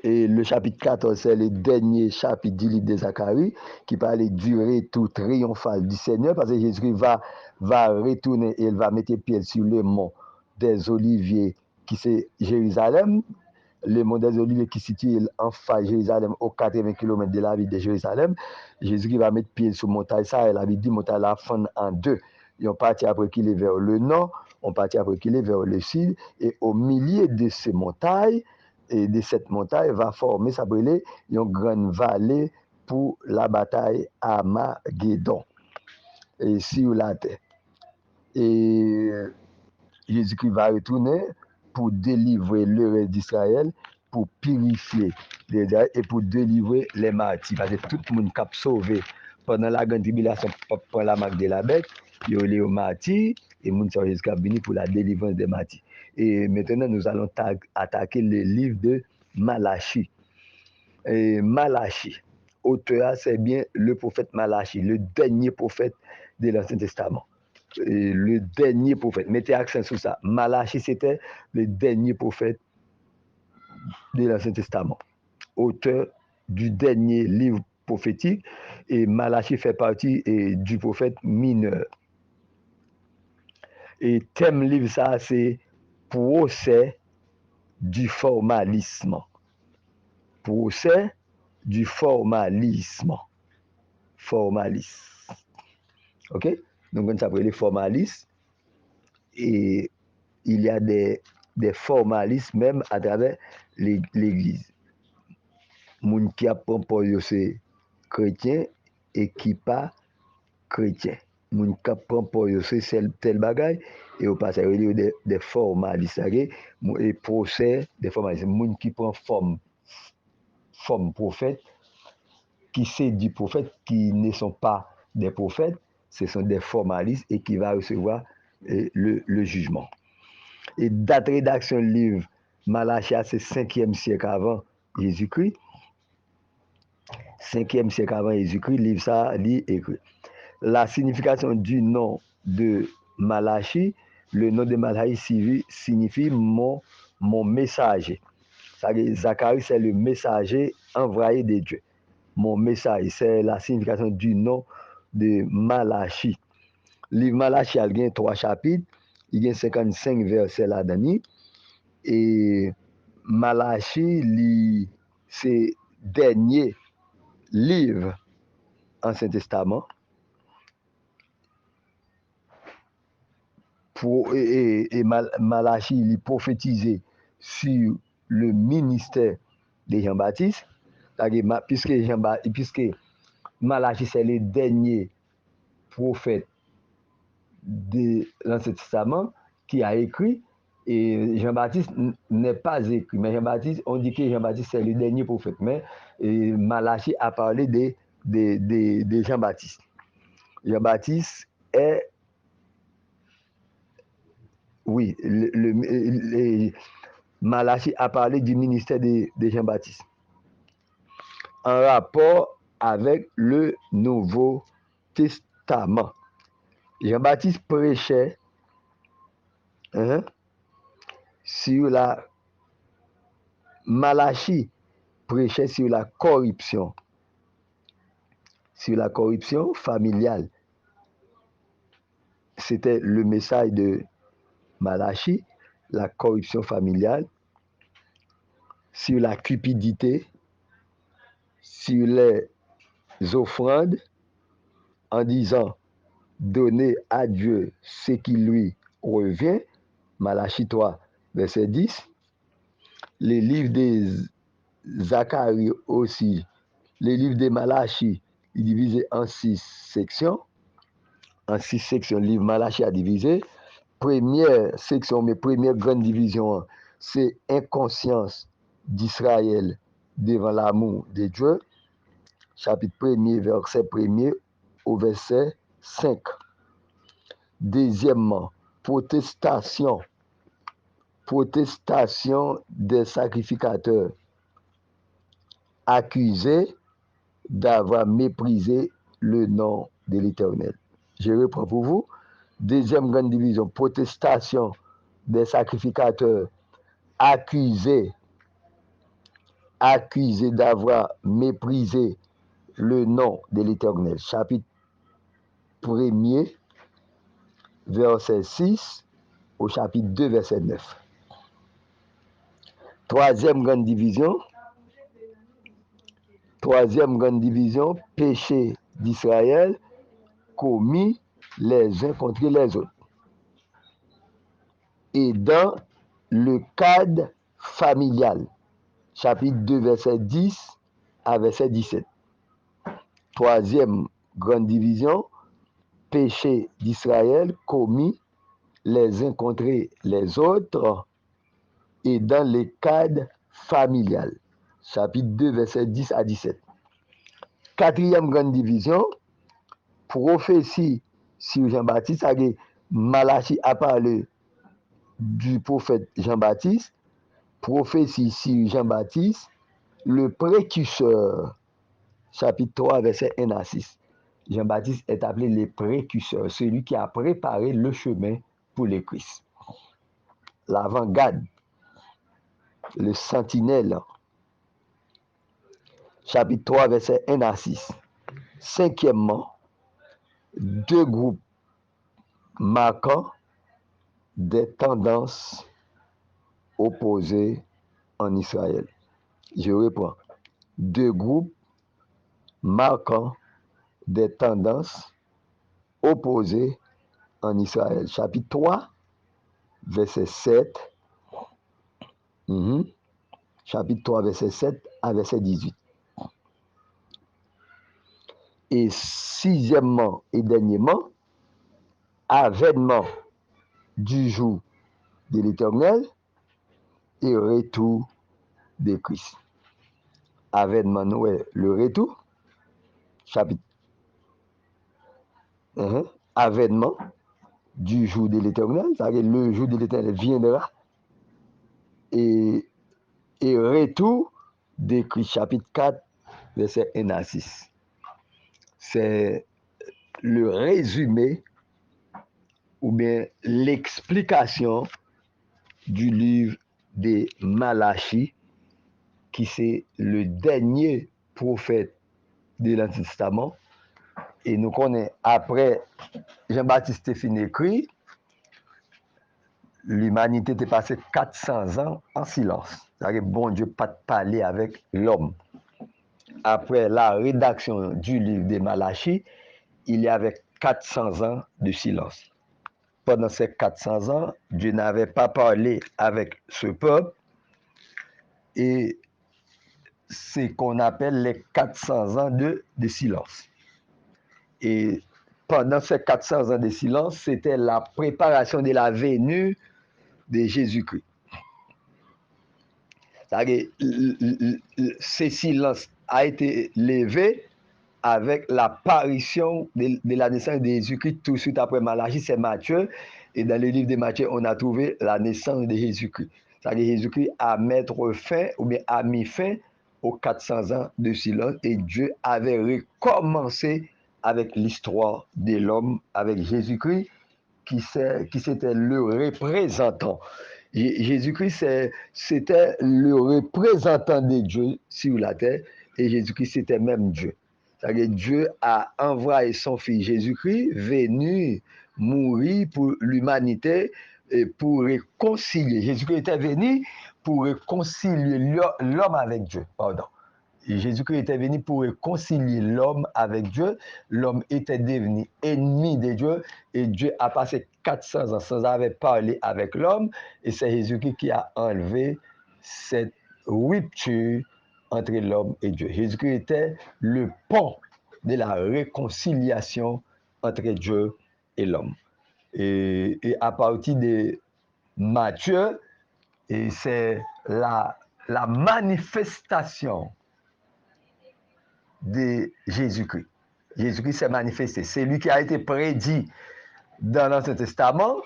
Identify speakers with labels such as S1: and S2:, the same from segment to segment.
S1: Et le chapitre 14, c'est le dernier chapitre du livre de Zacharie qui parle du retour triomphal du Seigneur parce que Jésus va retourner et il va mettre pied sur le mont des Oliviers qui c'est Jérusalem. Le mont des Oliviers qui se situe en face de Jérusalem, aux 80 km de la ville de Jérusalem. Jésus va mettre pied sur montagne ça, elle avait dit montagne la fend en deux. Ils ont parti après qu'il est vers le nord, on parti après qu'il est vers le sud, et au milieu de ces montagnes, et de cette montagne va former, ça brûler, une grande vallée pour la bataille à Armageddon, et sur la terre. Et Jésus-Christ va retourner pour délivrer le reste d'Israël, pour purifier et pour délivrer les martyrs. Parce que tout le monde qui a sauvé pendant la grande tribulation pour la marque de la bête, il y a les martyrs et le monde Jésus a venu pour la délivrance des martyrs. Et maintenant, nous allons attaquer le livre de Malachie. Et Malachie, auteur, c'est bien le prophète Malachie, le dernier prophète de l'Ancien Testament. Et le dernier prophète, mettez accent sur ça. Malachie, c'était le dernier prophète de l'Ancien Testament, auteur du dernier livre prophétique, et Malachie fait partie du prophète mineur. Et thème livre ça, c'est procès du formalisme. Procès du formalisme. Formalisme. OK? Donc, on s'appelle les formalistes. Et il y a des formalistes même à travers l'Église. Moun qui apprend pour eux, c'est chrétien et qui pas chrétien. Moun qui apprend pour eux, c'est tel bagaille et au passage, il y a des formalistes. Et procès des formalistes. Moun qui prend forme prophète, qui c'est du prophète, qui ne sont pas des prophètes, ce sont des formalistes et qui va recevoir le jugement. Et date rédaction du livre Malachie, c'est 5e siècle avant Jésus-Christ. 5e siècle avant Jésus-Christ, livre ça, lit écrit. La signification du nom de Malachie, le nom de Malachie signifie mon messager. Zacharie, c'est le messager envoyé de Dieu. Mon message, c'est la signification du nom de Malachie. Le livre Malachie, il y a 3 chapitres, il y a 55 versets là-dedans. Et Malachie, c'est le dernier livre Ancien Testament. Et Malachie, il est prophétisé sur le ministère de Jean-Baptiste. Puisque Malachie, c'est le dernier prophète de l'Ancien Testament qui a écrit, et Jean-Baptiste n'est pas écrit. Mais Jean-Baptiste, on dit que Jean-Baptiste, c'est le dernier prophète. Mais Malachie a parlé de Jean-Baptiste. Jean-Baptiste est... Oui, Malachie a parlé du ministère de Jean-Baptiste en rapport avec le Nouveau Testament. Jean-Baptiste prêchait sur la... Malachie prêchait sur la corruption familiale. C'était le message de Malachie, la corruption familiale, sur la cupidité, sur les offrandes, en disant donner à Dieu ce qui lui revient. Malachie 3, verset 10. Les livres de Zacharie aussi, les livres de Malachie, ils divisés en 6 sections. En 6 sections, le livre Malachie a divisé. Première section, mais première grande division, c'est inconscience d'Israël devant l'amour de Dieu. Chapitre 1er, verset 1er au verset 5. Deuxièmement, protestation des sacrificateurs accusés d'avoir méprisé le nom de l'Éternel. Je reprends pour vous. Deuxième grande division, protestation des sacrificateurs accusés accusé d'avoir méprisé le nom de l'Éternel. Chapitre 1er, verset 6 au chapitre 2, verset 9. Troisième grande division, péché d'Israël commis les uns contre les autres. Et dans le cadre familial, chapitre 2, verset 10 à verset 17. Troisième grande division, péché d'Israël commis les uns contre les autres et dans le cadre familial, chapitre 2, verset 10 à 17. Quatrième grande division, prophétie sur Jean-Baptiste, Malachi a parlé du prophète Jean-Baptiste, prophétie sur Jean-Baptiste, le précurseur, chapitre 3, verset 1 à 6. Jean-Baptiste est appelé le précurseur, celui qui a préparé le chemin pour le Christ. L'avant-garde, le sentinelle, chapitre 3, verset 1 à 6. Cinquièmement, deux groupes marquant des tendances opposées en Israël. Je reprends. Deux groupes marquant des tendances opposées en Israël. Chapitre 3, verset 7. Chapitre 3, verset 7 à verset 18. Et sixièmement et dernièrement, avènement du jour de l'Éternel et retour de Christ. Avènement, ouais, le retour, chapitre avènement du jour de l'Éternel, c'est-à-dire le jour de l'Éternel viendra, et retour de Christ, chapitre 4, verset 1 à 6. C'est le résumé ou bien l'explication du livre de Malachi, qui c'est le dernier prophète de l'Ancien Testament. Et nous connaissons, après Jean-Baptiste fin écrit, l'humanité était passée 400 ans en silence. C'est-à-dire, bon Dieu pas parler avec l'homme. Après la rédaction du livre de Malachi, il y avait 400 ans de silence. Pendant ces 400 ans, Dieu n'avait pas parlé avec ce peuple, et c'est qu'on appelle les 400 ans de silence. Et pendant ces 400 ans de silence, c'était la préparation de la venue de Jésus-Christ. C'est-à-dire, ce silence a été levé avec l'apparition de la naissance de Jésus-Christ tout de suite après Malachi, c'est Matthieu. Et dans le livre de Matthieu, on a trouvé la naissance de Jésus-Christ. C'est-à-dire Jésus-Christ a mettre fin, ou bien a mis fin aux 400 ans de silence, et Dieu avait recommencé avec l'histoire de l'homme, avec Jésus-Christ, qui c'était le représentant. Jésus-Christ, c'était le représentant de Dieu sur la terre, et Jésus-Christ, c'était même Dieu. C'est-à-dire Dieu a envoyé son fils Jésus-Christ, venu mourir pour l'humanité, et pour réconcilier. Jésus-Christ était venu pour réconcilier l'homme avec Dieu. Pardon. Jésus-Christ était venu pour réconcilier l'homme avec Dieu. L'homme était devenu ennemi de Dieu, et Dieu a passé 400 ans sans avoir parlé avec l'homme, et c'est Jésus-Christ qui a enlevé cette rupture entre l'homme et Dieu. Jésus-Christ était le pont de la réconciliation entre Dieu et l'homme. Et à partir de Matthieu, et c'est la manifestation de Jésus-Christ. Jésus-Christ s'est manifesté. C'est lui qui a été prédit dans l'Ancien Testament,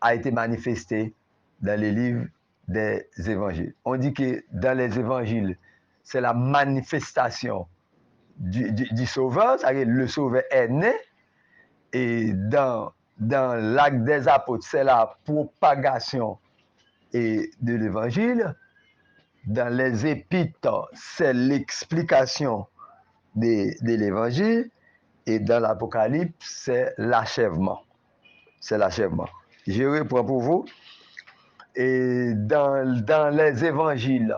S1: a été manifesté dans les livres des évangiles. On dit que dans les évangiles, c'est la manifestation du Sauveur, c'est-à-dire le Sauveur est né, et dans l'acte des apôtres, c'est la propagation de l'évangile, Dans les épîtres, c'est l'explication de l'évangile. Et dans l'Apocalypse, c'est l'achèvement. C'est l'achèvement. Je reprends pour vous. Et dans les évangiles,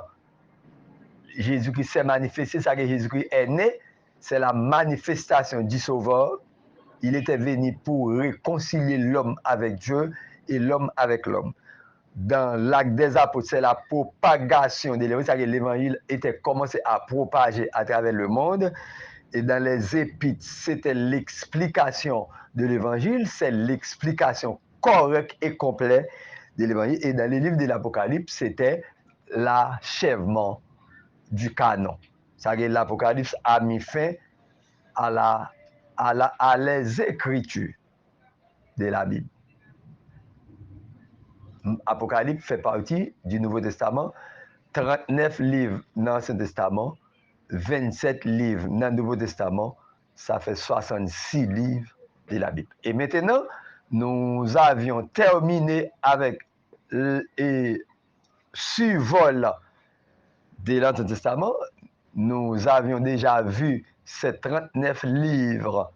S1: Jésus-Christ s'est manifesté, ça que Jésus-Christ est né, c'est la manifestation du Sauveur. Il était venu pour réconcilier l'homme avec Dieu et l'homme avec l'homme. Dans l'acte des apôtres, c'est la propagation de l'évangile, c'est-à-dire que l'évangile était commencé à propager à travers le monde. Et dans les épîtres, c'était l'explication de l'évangile, c'est l'explication correcte et complète de l'évangile. Et dans les livres de l'Apocalypse, c'était l'achèvement du canon. C'est-à-dire que l'Apocalypse a mis fin à les écritures de la Bible. Apocalypse fait partie du Nouveau Testament, 39 livres dans l'Ancien Testament, 27 livres dans le Nouveau Testament, ça fait 66 livres de la Bible. Et maintenant, nous avions terminé avec le survol de l'Ancien Testament. Nous avions déjà vu ces 39 livres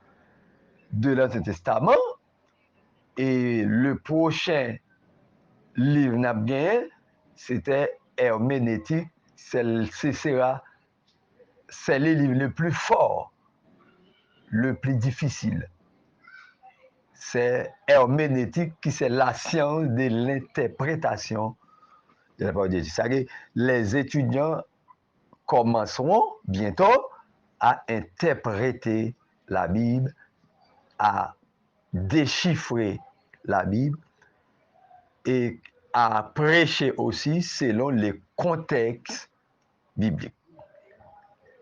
S1: de l'Ancien Testament. Et le prochain livre n'a bien, c'était Herméneutique. C'est le livre le plus fort, le plus difficile. C'est Herméneutique qui c'est la science de l'interprétation de la parole de Dieu. C'est-à-dire que les étudiants commenceront bientôt à interpréter la Bible, à déchiffrer la Bible et à prêcher aussi selon les contextes bibliques.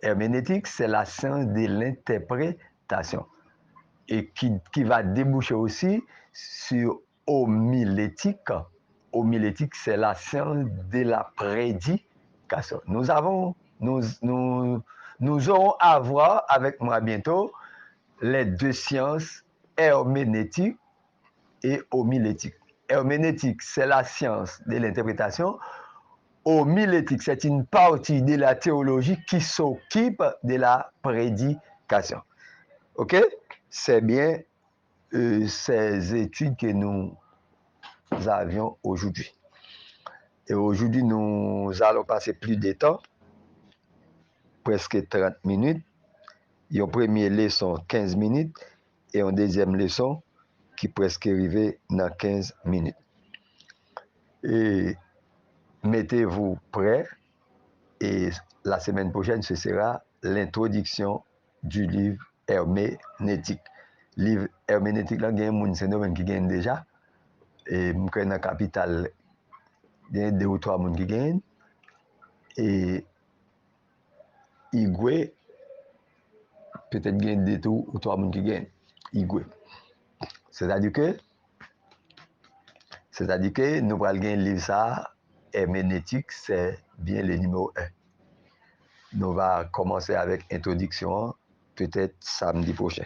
S1: Herméneutique, c'est la science de l'interprétation et qui va déboucher aussi sur homilétique. Homilétique, c'est la science de la prédication. Nous aurons à voir avec moi bientôt les deux sciences herméneutique et homilétique. Herméneutique, c'est la science de l'interprétation. Homilétique, c'est une partie de la théologie qui s'occupe de la prédication. OK? C'est bien ces études que nous avions aujourd'hui. Et aujourd'hui, nous allons passer plus de temps, presque 30 minutes. Il y a une première leçon 15 minutes et une deuxième leçon qui presque arrivée dans 15 minutes. Et mettez-vous prêts et la semaine prochaine, ce sera l'introduction du livre herméneutique. Livre herméneutique, là, il y a un monde qui gagne déjà. Et dans la capitale, il y a 2 ou 3 personnes qui gagnent. Et Igwe, peut-être qu'il y a 2 ou 3 personnes qui gagnent. Igwe. C'est-à-dire que nous allons gagner le livre ça, herméneutique, c'est bien le numéro 1. Nous allons commencer avec introduction, peut-être samedi prochain.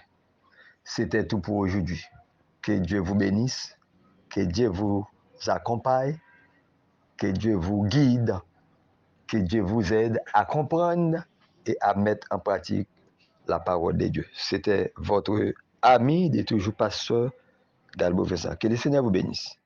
S1: C'était tout pour aujourd'hui. Que Dieu vous bénisse, que Dieu vous accompagne, que Dieu vous guide, que Dieu vous aide à comprendre et à mettre en pratique la parole de Dieu. C'était votre ami de toujours pasteur d'Albo Vincent. Que le Seigneur vous bénisse.